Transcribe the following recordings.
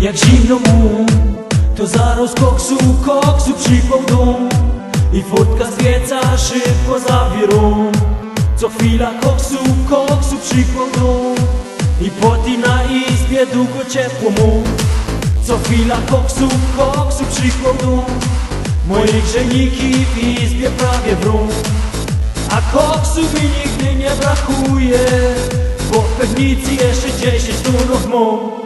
Jak zimno mu, to zaraz koksu przykładą i fotka z wieca szybko zawierą. Co chwila koksu przykładą i poty na izbie długo ciepło mu. Co chwila koksu przykładą, moje grzejniki w izbie prawie wrą. A koksu mi nigdy nie brakuje, bo w pewnicy jeszcze 10 tunów mam.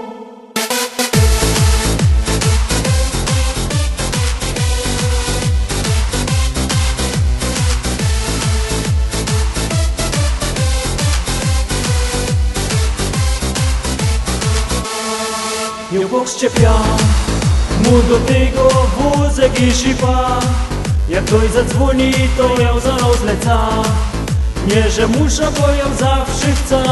Ja koks czepiam mu do tego wózek i szyba. Jak ktoś zadzwoni, to ja zaraz lecam. Nie, że muszę, bo ja zawsze chcę.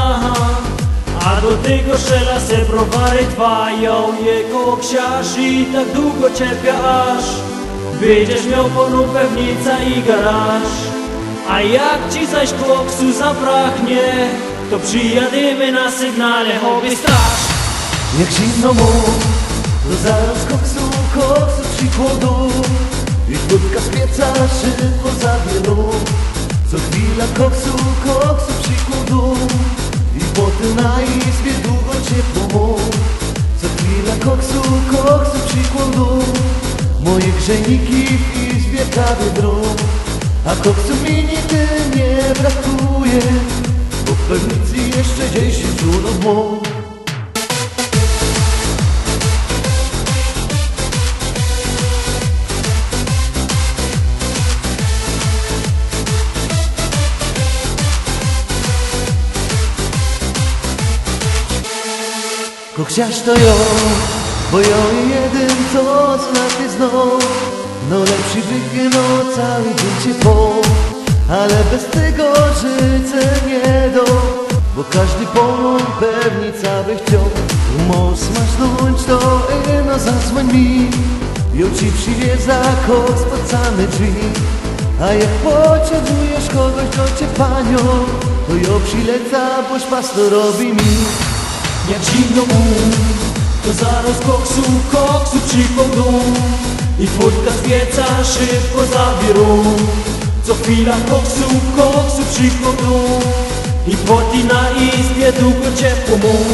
A do tego szela se browary trwają. Jego ksiarz i tak długo cierpia aż będziesz miał panu pewnica i garaż. A jak ci zaś koksu zabraknie, to przyjadymy na sygnale hobby straż. Jak zimno mu, to zaraz koksu przykładą i wódka z pieca szybko zawierą. Co chwila koksu przykładą i potem na izbie długo ciepło mu. Co chwila koksu przykładą, moje grzejniki w izbie prawie drą. A koksu mi nigdy nie brakuje, bo w pewnicy jeszcze 10 tunów mu. Koksiarz to ją, bo ją jeden to znaczy znów. No lepszy wypie, no cały dzień ciepło, ale bez tego życie nie do. Bo każdy polon pewnica by chciał. Mąż smażnąć to no zadzwoń mi. Ją ci przywiedza koks pod same drzwi. A jak potrzebujesz kogoś do cię panią, to ją przyleca, boś pasto robi mi. Jak zimno mu, to zaraz koksu przykładą i fotka z wieca szybko zawierą. Co chwila koksu przykładą i poty na izbie długo ciepło mu.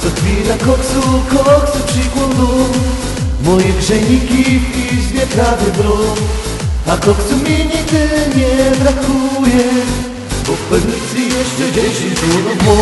Co chwila koksu przykładą, moje grzejniki w izbie prawie brą. A koksu mi nigdy nie brakuje, bo w pewnicy jeszcze 10 tunów mu.